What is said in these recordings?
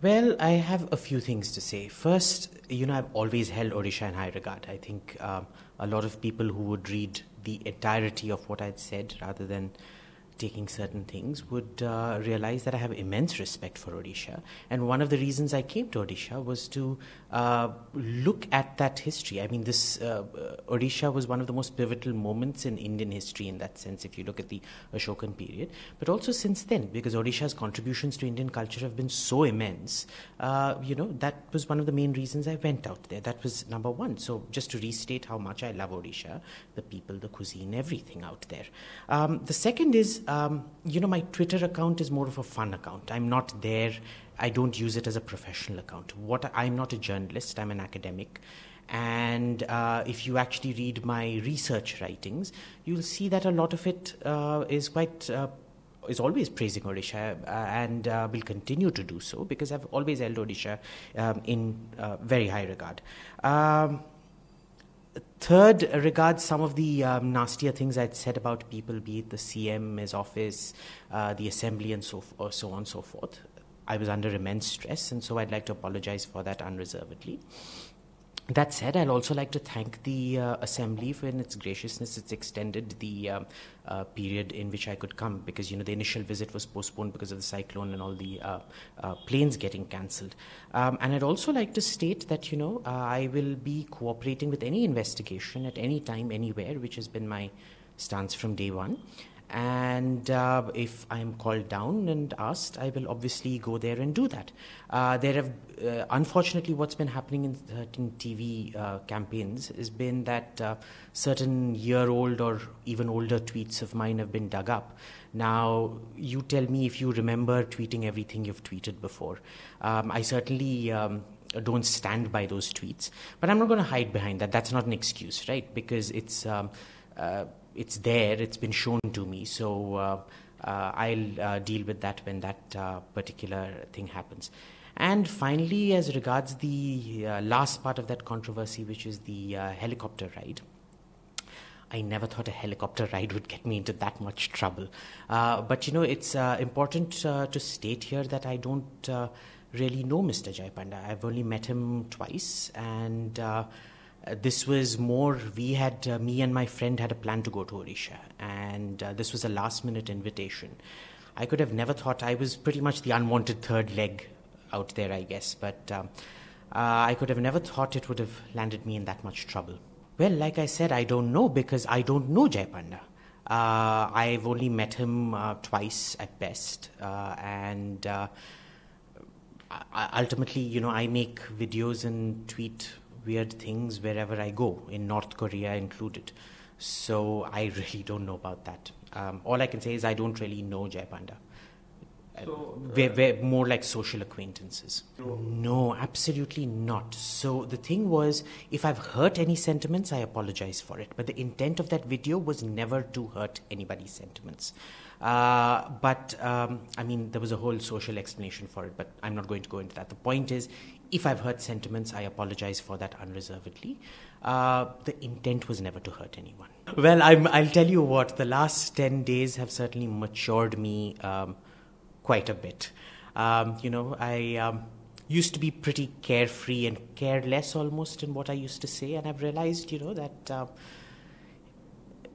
Well, I have a few things to say. First, I've always held Odisha in high regard. I think a lot of people who would read the entirety of what I'd said rather than taking certain things would realize that I have immense respect for Odisha. And one of the reasons I came to Odisha was to look at that history. I mean, this Odisha was one of the most pivotal moments in Indian history in that sense, if you look at the Ashokan period. But also since then, because Odisha's contributions to Indian culture have been so immense, that was one of the main reasons I went out there. That was number one. So just to restate how much I love Odisha, the people, the cuisine, everything out there. The second is, my Twitter account is more of a fun account. I'm not there. I don't use it as a professional account. I'm not a journalist. I'm an academic. And if you actually read my research writings, you'll see that a lot of it is always praising Odisha and will continue to do so because I've always held Odisha in very high regard. Third, regards some of the nastier things I'd said about people, be it the CM, his office, the assembly, and so on and so forth. I was under immense stress, and so I'd like to apologize for that unreservedly. That said, I'd also like to thank the Assembly for in its graciousness. It's extended the period in which I could come because, the initial visit was postponed because of the cyclone and all the planes getting cancelled. And I'd also like to state that, I will be cooperating with any investigation at any time, anywhere, which has been my stance from day one. And if I'm called down and asked, I will obviously go there and do that. There have, unfortunately, what's been happening in certain TV campaigns has been that certain year-old or even older tweets of mine have been dug up. Now, you tell me if you remember tweeting everything you've tweeted before. I certainly don't stand by those tweets, but I'm not going to hide behind that. That's not an excuse, right? Because it's there, it's been shown to me, so I'll deal with that when that particular thing happens. And finally, as regards the last part of that controversy, which is the helicopter ride, I never thought a helicopter ride would get me into that much trouble. But, it's important to state here that I don't really know Mr. Jay Panda. I've only met him twice, and this was more, me and my friend had a plan to go to Odisha, and this was a last-minute invitation. I could have never thought. I was pretty much the unwanted third leg out there, I guess, but I could have never thought it would have landed me in that much trouble. Well, like I said, I don't know because I don't know Jay Panda. I've only met him twice at best, and ultimately, I make videos and tweet weird things wherever I go, in North Korea included. So I really don't know about that. All I can say is I don't really know Jay Panda. So, we're more like social acquaintances. No, absolutely not. So the thing was, if I've hurt any sentiments, I apologize for it. But the intent of that video was never to hurt anybody's sentiments. But there was a whole social explanation for it, but I'm not going to go into that. The point is, if I've hurt sentiments, I apologize for that unreservedly. The intent was never to hurt anyone. Well, I'll tell you what, the last 10 days have certainly matured me quite a bit. I used to be pretty carefree and careless almost in what I used to say, and I've realized, that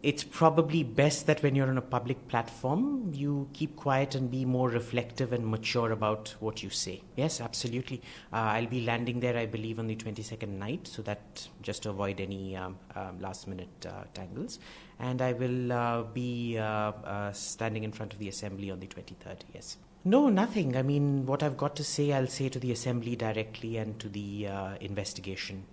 it's probably best that when you're on a public platform, you keep quiet and be more reflective and mature about what you say. Yes, absolutely. I'll be landing there, I believe, on the 22nd night, so that just to avoid any last-minute tangles. And I will be standing in front of the Assembly on the 23rd, yes. No, nothing. I mean, what I've got to say, I'll say to the Assembly directly and to the investigation.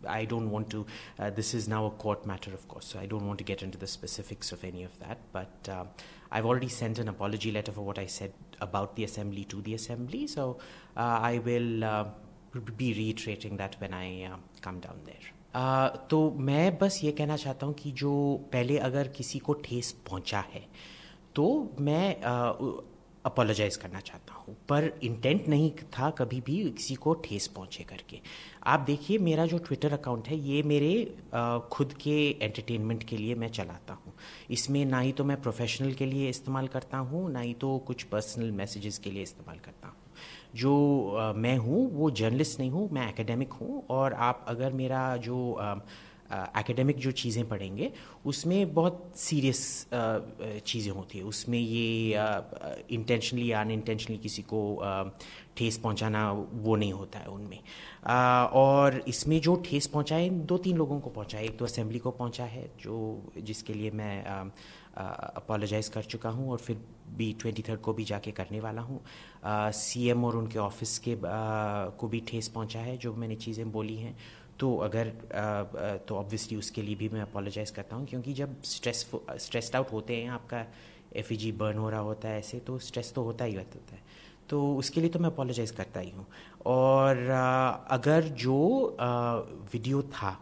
I don't want to, this is now a court matter, of course, so I don't want to get into the specifics of any of that, but I've already sent an apology letter for what I said about the Assembly to the Assembly, so I will be reiterating that when I come down there. तो मैं बस ये कहना चाहता हूँ कि जो पहले अगर किसी को ठेस पहुँचा है तो मैं अपोलोजाइज करना चाहता हूँ, पर इंटेंट नहीं था कभी भी किसी को ठेस पहुँचे करके. आप देखिए, मेरा जो ट्विटर अकाउंट है ये मेरे खुद के एंटरटेनमेंट के लिए मैं चलाता हूँ. इसमें ना ही तो मैं प्रोफेशनल के लिए इस्तेमाल करता हूँ, ना ही तो कुछ पर्सनल मैसेजेस के लिए इस्तेमाल करता हूँ. जो मैं हूँ वो जर्नलिस्ट नहीं हूँ, मैं एकेडमिक हूँ। और आप अगर मेरा जो एकेडमिक जो चीज़ें पढ़ेंगे उसमें बहुत सीरियस चीज़ें होती है। उसमें ये इंटेंशनली या अनइंटेंशनली किसी को ठेस पहुंचाना वो नहीं होता है उनमें। और इसमें जो ठेस पहुंचाए 2-3 लोगों को पहुंचा है। एक तो असेंबली को पहुंचा है जो जिसके लिए मैं अपोलोजाइज़ कर चुका हूँ और फिर भी 23 को भी जाके करने वाला हूँ। सीएम और उनके ऑफिस के को भी ठेस पहुंचा है जो मैंने चीज़ें बोली हैं। तो अगर तो ऑब्वियसली उसके लिए भी मैं अपोलोजाइज़ करता हूँ, क्योंकि जब स्ट्रेस्ड आउट होते हैं, आपका एफईजी बर्न हो रहा होता है ऐसे, तो स्ट्रेस तो होता ही होता है। तो उसके लिए तो मैं अपोलोजाइज़ करता ही हूँ। और अगर जो वीडियो था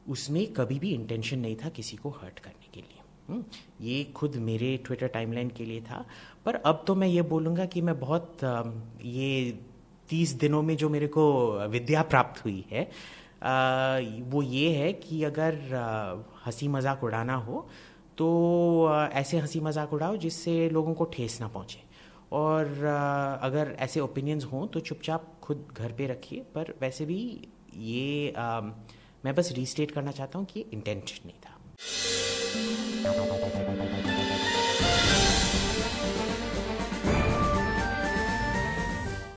उसमें कभी भी इंटेंशन नहीं था किसी को हर्ट करने के लिए। ये खुद मेरे ट्विटर टाइमलाइन के लिए था। पर अब तो मैं ये बोलूँगा कि मैं बहुत ये 30 दिनों में जो मेरे को विद्या प्राप्त हुई है वो ये है कि अगर हंसी मजाक उड़ाना हो तो ऐसे हंसी मजाक उड़ाओ जिससे लोगों को ठेस ना पहुँचे। और अगर ऐसे ओपिनियंस हों तो चुपचाप खुद घर पे रखिए। पर वैसे भी ये मैं बस रीस्टेट करना चाहता हूँ कि इंटेंशन नहीं था।